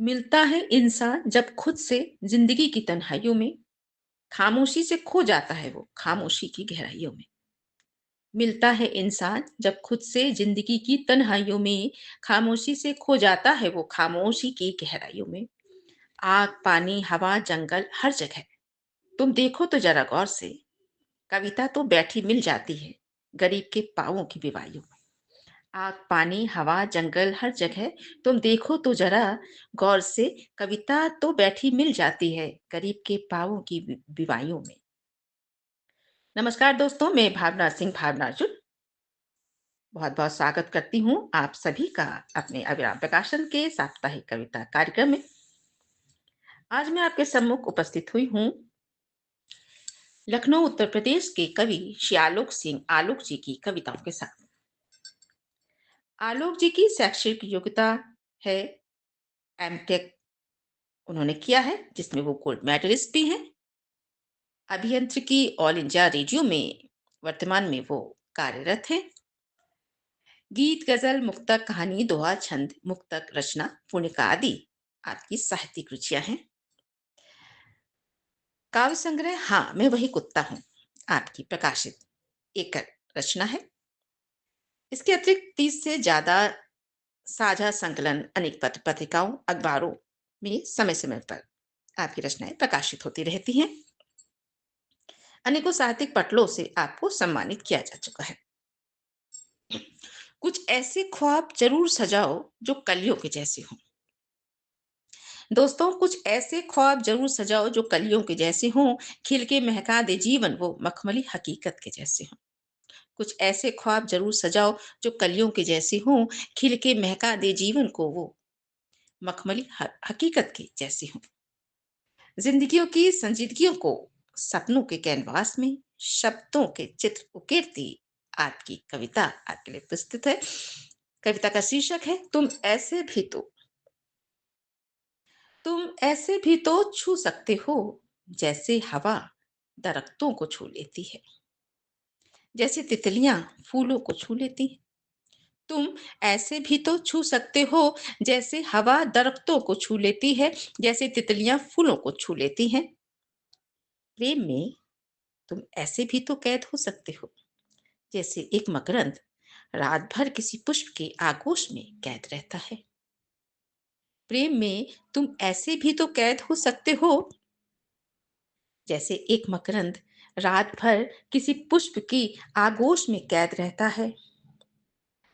मिलता है इंसान जब खुद से जिंदगी की तन्हाइयों में खामोशी से खो जाता है वो खामोशी की गहराइयों में। मिलता है इंसान जब खुद से जिंदगी की तन्हाइयों में खामोशी से खो जाता है वो खामोशी की गहराइयों में। आग पानी हवा जंगल हर जगह तुम देखो तो जरा गौर से कविता तो बैठी मिल जाती है गरीब के पाँवों की बिवाइयों में। आग पानी हवा जंगल हर जगह तुम देखो तो जरा गौर से कविता तो बैठी मिल जाती है गरीब के पाँवों की बिवाइयों में। नमस्कार दोस्तों, मैं भावना सिंह भावना अर्जुन बहुत बहुत स्वागत करती हूँ आप सभी का अपने अभिराम प्रकाशन के साप्ताहिक कविता कार्यक्रम में। आज मैं आपके सम्मुख उपस्थित हुई हूँ लखनऊ उत्तर प्रदेश के कवि श्री आलोक सिंह आलोक जी की कविताओं के साथ। आलोक जी की शैक्षिक योग्यता है एमटेक उन्होंने किया है, जिसमें वो गोल्ड मेडलिस्ट भी हैं। अभियांत्रिकी ऑल इंडिया रेडियो में वर्तमान में वो कार्यरत हैं। गीत गजल मुक्तक कहानी दोहा छंद मुक्तक रचना पुणिका आदि आपकी साहित्यिक रुचियां हैं। काव्य संग्रह हाँ मैं वही कुत्ता हूँ आपकी प्रकाशित एक रचना है। इसके अतिरिक्त 30 से ज्यादा साझा संकलन अनेक पत्र पत्रिकाओं अखबारों में समय समय पर आपकी रचनाएं प्रकाशित होती रहती हैं। अनेकों साहित्यिक पटलों से आपको सम्मानित किया जा चुका है। कुछ ऐसे ख्वाब जरूर सजाओ जो कलियों के जैसे हों। दोस्तों, कुछ ऐसे ख्वाब जरूर सजाओ जो कलियों के जैसे हों, खिल के महका दे जीवन वो मखमली हकीकत के जैसे हों। कुछ ऐसे ख्वाब जरूर सजाओ जो कलियों के जैसे हों, खिल के महका दे जीवन को वो मखमली हकीकत के जैसे हों। जिंदगियों की संजीदगियों को सपनों के कैनवास में शब्दों के चित्र उकेरती आपकी कविता आपके लिए प्रस्तुत है। कविता का शीर्षक है तुम ऐसे भी तो छू सकते हो जैसे हवा दरख्तों को छू लेती है, जैसे तितलियां फूलों को छू लेती हैं। तुम ऐसे भी तो छू सकते हो जैसे हवा दरख्तों को छू लेती है, जैसे तितलियां फूलों को छू लेती हैं। प्रेम में तुम ऐसे भी तो कैद हो सकते हो जैसे एक मकरंद रात भर किसी पुष्प के आगोश में कैद रहता है। प्रेम में तुम ऐसे भी तो कैद हो सकते हो जैसे एक मकरंद रात भर किसी पुष्प की आगोश में कैद रहता है।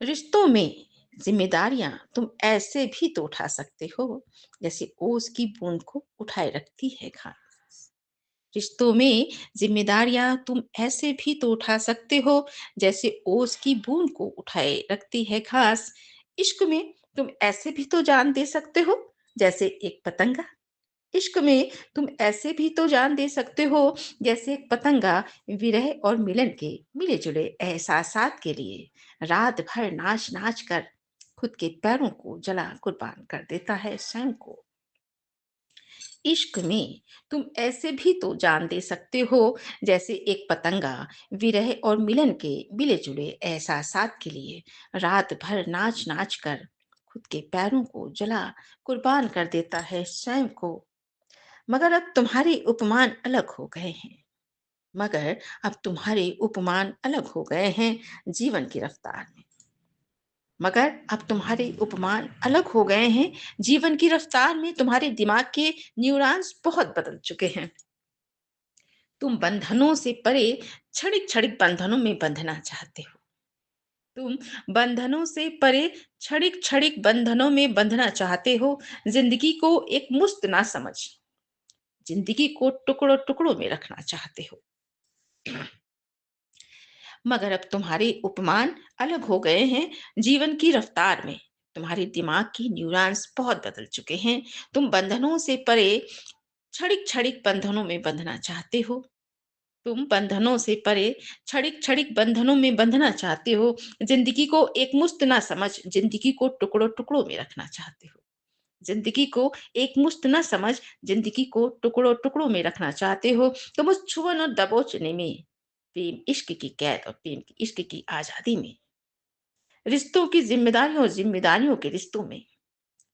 रिश्तों में जिम्मेदारियां तुम ऐसे भी तो उठा सकते हो जैसे ओस की बूंद को उठाए रखती है घास। रिश्तों में जिम्मेदारियां तुम ऐसे भी तो उठा सकते हो जैसे ओस की बूंद को उठाए रखती है घास। इश्क में तुम ऐसे भी तो जान दे सकते हो जैसे एक पतंगा। इश्क में तुम ऐसे भी तो जान दे सकते हो जैसे एक पतंगा विरह और मिलन के मिले जुले एहसासात के लिए रात भर नाच नाच कर खुद के पैरों को जला कुर्बान कर देता है स्वयं को। इश्क में तुम ऐसे भी तो जान दे सकते हो जैसे एक पतंगा विरह और मिलन के मिले जुले एहसासात के लिए रात भर नाच नाच कर खुद के पैरों को जला कुर्बान कर देता है स्वयं को। मगर अब तुम्हारे उपमान अलग हो गए हैं मगर अब तुम्हारे उपमान अलग हो गए हैं जीवन की रफ्तार में। मगर अब तुम्हारे उपमान अलग हो गए हैं जीवन की रफ्तार में। तुम्हारे दिमाग के न्यूरॉन्स बहुत बदल चुके हैं। तुम बंधनों से परे क्षणिक क्षणिक बंधनों में बंधना चाहते हो। तुम बंधनों से परे क्षणिक क्षणिक बंधनों में बंधना चाहते हो। जिंदगी को एक मुश्त ना समझ जिंदगी को टुकड़ों टुकड़ों में रखना चाहते हो। मगर अब तुम्हारे उपमान अलग हो गए हैं जीवन की रफ्तार में। तुम्हारे दिमाग की न्यूरॉन्स बहुत बदल चुके हैं। तुम बंधनों से परे क्षणिक क्षणिक बंधनों में बंधना चाहते हो। तुम बंधनों से परे क्षणिक क्षणिक बंधनों में बंधना चाहते हो। जिंदगी को एक मुश्त ना समझ जिंदगी को टुकड़ों टुकड़ों में रखना चाहते हो। जिंदगी को एक मुश्त न समझ जिंदगी को टुकड़ों टुकड़ों में रखना चाहते हो। तुम उस छुअन और दबोचने में प्रेम इश्क की कैद और प्रेम की इश्क की आजादी में रिश्तों की जिम्मेदारियों और जिम्मेदारियों के रिश्तों में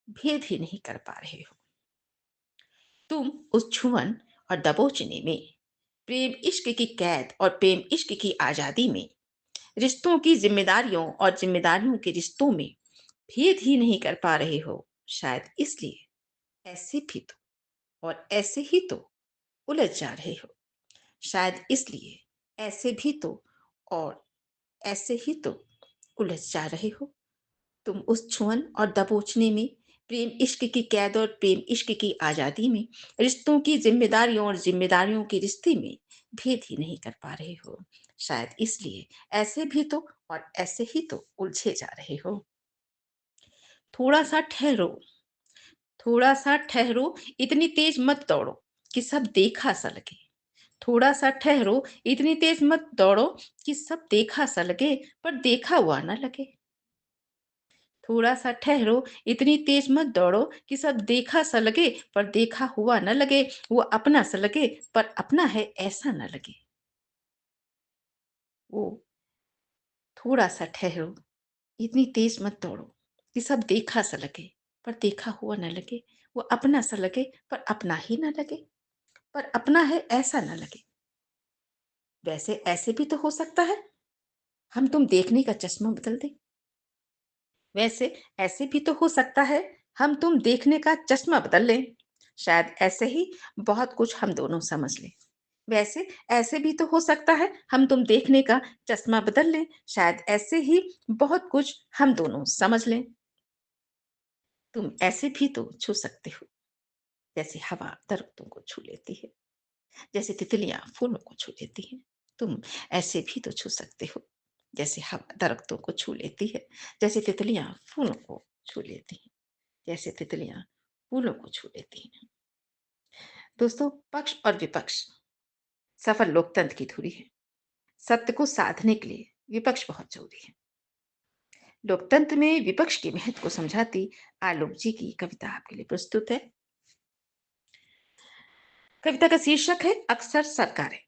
भेद ही नहीं कर पा रहे हो। तुम उस छुअन और दबोचने में, प्रेम इश्क की कैद और प्रेम इश्क की आजादी में, रिश्तों की जिम्मेदारियों और जिम्मेदारियों के रिश्तों में भेद ही नहीं कर पा रहे हो। शायद इसलिए ऐसे भी तो और ऐसे ही तो उलझ जा रहे हो। शायद इसलिए ऐसे भी तो और ऐसे ही तो उलझ जा रहे हो। तुम उस छुअन और दबोचने में, प्रेम इश्क की कैद और प्रेम इश्क की आजादी में, रिश्तों की जिम्मेदारियों और जिम्मेदारियों के रिश्ते में भेद ही नहीं कर पा रहे हो। शायद इसलिए ऐसे भी तो और ऐसे ही तो उलझे जा रहे हो। थोड़ा सा ठहरो, थोड़ा सा ठहरो, इतनी तेज मत दौड़ो कि सब देखा सा लगे। थोड़ा सा ठहरो, इतनी तेज मत दौड़ो कि सब देखा सा लगे पर देखा हुआ ना लगे। थोड़ा सा ठहरो, इतनी तेज मत दौड़ो कि सब देखा सा लगे पर देखा हुआ न लगे। वो अपना सा लगे पर अपना है ऐसा न लगे। वो थोड़ा सा ठहरो, इतनी तेज मत दौड़ो कि सब देखा सा लगे पर देखा हुआ न लगे। वो अपना सा लगे पर अपना ही न लगे, पर अपना है ऐसा न लगे। वैसे ऐसे भी तो हो सकता है, हम तुम देखने का चश्मा बदल दें। वैसे ऐसे भी तो हो सकता है, हम तुम देखने का चश्मा बदल लें। शायद ऐसे ही बहुत कुछ हम दोनों समझ लें। वैसे ऐसे भी तो हो सकता है, हम तुम देखने का चश्मा बदल लें। शायद ऐसे ही बहुत कुछ हम दोनों समझ लें। तुम ऐसे भी तो छू सकते हो, जैसे हवा दरख्तों को छू लेती है, जैसे तितलियां फूलों को छू लेती हैं। तुम ऐसे भी तो छू सकते हो, जैसे हवा दरख्तों को छू लेती है, जैसे तितलियां फूलों को छू लेती हैं, जैसे तितलियां फूलों को छू लेती हैं। दोस्तों, पक्ष और विपक्ष सफल लोकतंत्र की धुरी है। सत्य को साधने के लिए विपक्ष बहुत जरूरी है। लोकतंत्र में विपक्ष के महत्व को समझाती आलोक जी की कविता आपके लिए प्रस्तुत है। कविता का शीर्षक है अक्सर सरकारें।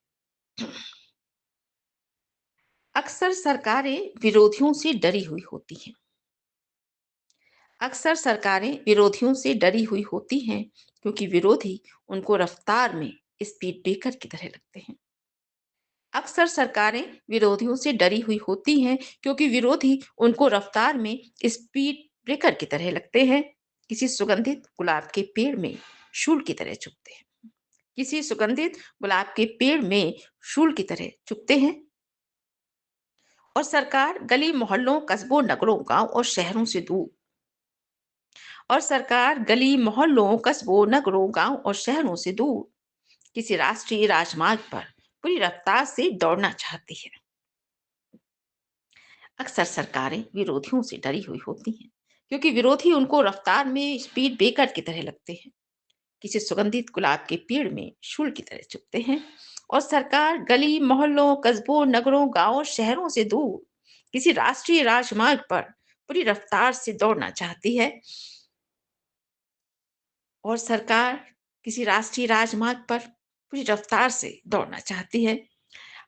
अक्सर सरकारें विरोधियों से डरी हुई होती हैं। अक्सर सरकारें विरोधियों से डरी हुई होती हैं, क्योंकि विरोधी उनको रफ्तार में स्पीड ब्रेकर की तरह लगते हैं। अक्सर सरकारें विरोधियों से डरी हुई होती हैं, क्योंकि विरोधी उनको रफ्तार में स्पीड ब्रेकर की तरह लगते हैं। किसी सुगंधित गुलाब के पेड़ में शूल की तरह चुभते हैं। किसी सुगंधित गुलाब के पेड़ में शूल की तरह चुभते हैं। और सरकार गली मोहल्लों, कस्बों, नगरों, गांव और शहरों से दूर और सरकार गली मोहल्लों, कस्बों, नगरों, गांव और शहरों से दूर किसी राष्ट्रीय राजमार्ग पर पूरी रफ्तार से दौड़ना चाहती है। अक्सर सरकारें विरोधियों से डरी हुई होती हैं, क्योंकि विरोधी उनको रफ्तार में स्पीड ब्रेकर की तरह लगते हैं। किसी सुगंधित गुलाब के पेड़ में शूल की तरह चुभते हैं। और सरकार गली मोहल्लों, कस्बों, नगरों, गांवों, शहरों से दूर किसी राष्ट्रीय राजमार्ग पर पूरी रफ्तार से दौड़ना चाहती है। और सरकार किसी राष्ट्रीय राजमार्ग पर पूरी रफ्तार से दौड़ना चाहती है।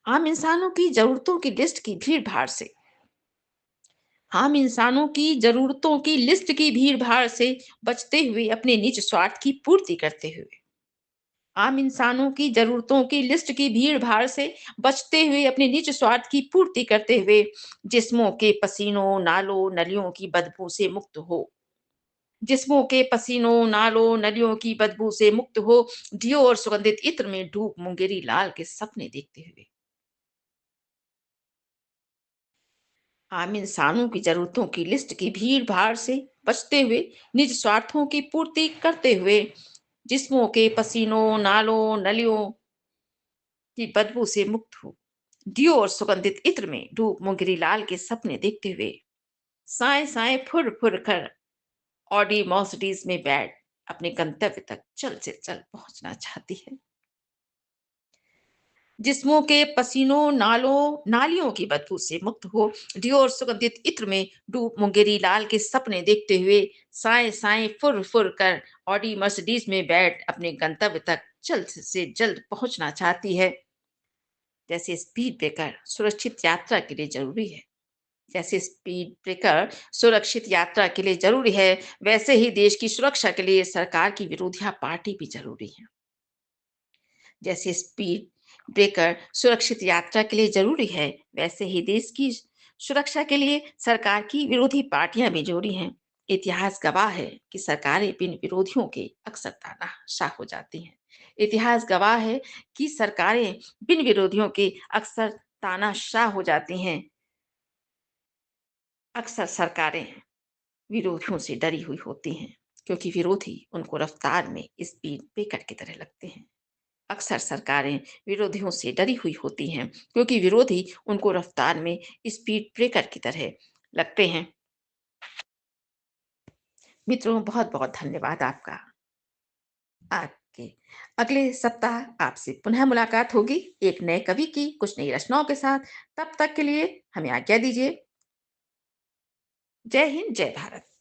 आम इंसानों की जरूरतों की लिस्ट की भीड़ भाड़ से आम इंसानों की जरूरतों की लिस्ट की भीड़ भाड़ से बचते हुए, अपने निज स्वार्थ की पूर्ति करते हुए, आम इंसानों की जरूरतों की लिस्ट की भीड़ भाड़ से बचते हुए, अपने निज स्वार्थ की पूर्ति करते हुए, जिस्मों के पसीनों, नालों, नलियों की बदबू से मुक्त हो, जिस्मों के पसीनों, नालों, नलियों की बदबू से मुक्त हो, डियो और सुगंधित इत्र में डूब मुंगेरी लाल के सपने देखते हुए, आम इंसानों की जरूरतों की लिस्ट की भीड़ भाड़ से बचते हुए, निज स्वार्थों की पूर्ति करते हुए, जिस्मों के पसीनों, नालों, नलियों की बदबू से मुक्त हो, डियो और सुगंधित इत्र में डूब मुंगेरी लाल के सपने देखते हुए, साए साए फुर फुर कर ऑडी मर्सिडीज में बैठ अपने गंतव्य तक जल्द से जल्द पहुंचना चाहती है। जिस्मों के पसीनों, नालों, नालियों की बदबू से मुक्त हो, डियो और सुगंधित इत्र में डूब मुंगेरी लाल के सपने देखते हुए, साए साए फुर फुर कर ऑडी मर्सिडीज में बैठ अपने गंतव्य तक जल्द से जल्द पहुंचना चाहती है। जैसे स्पीड ब्रेकर सुरक्षित यात्रा के लिए जरूरी है, जैसे स्पीड ब्रेकर सुरक्षित यात्रा के लिए जरूरी है, वैसे ही देश की सुरक्षा के लिए सरकार की विरोधिया पार्टी भी जरूरी है। जैसे स्पीड ब्रेकर सुरक्षित यात्रा के लिए जरूरी है, वैसे ही देश की सुरक्षा के लिए सरकार की विरोधी पार्टियां भी जरूरी हैं। इतिहास गवाह है कि सरकारें बिन विरोधियों के अक्सर तानाशाह हो जाती हैं। इतिहास गवाह है कि सरकारें बिन विरोधियों के अक्सर तानाशाह हो जाती हैं। अक्सर सरकारें विरोधियों से डरी हुई होती हैं, क्योंकि विरोधी उनको रफ्तार में स्पीड ब्रेकर की तरह लगते हैं। अक्सर सरकारें विरोधियों से डरी हुई होती हैं, क्योंकि विरोधी उनको रफ्तार में स्पीड ब्रेकर की तरह लगते हैं। मित्रों, बहुत बहुत धन्यवाद आपका। आपके अगले सप्ताह आपसे पुनः मुलाकात होगी एक नए कवि की कुछ नई रचनाओं के साथ। तब तक के लिए हमें आज्ञा दीजिए। जय हिंद, जय भारत।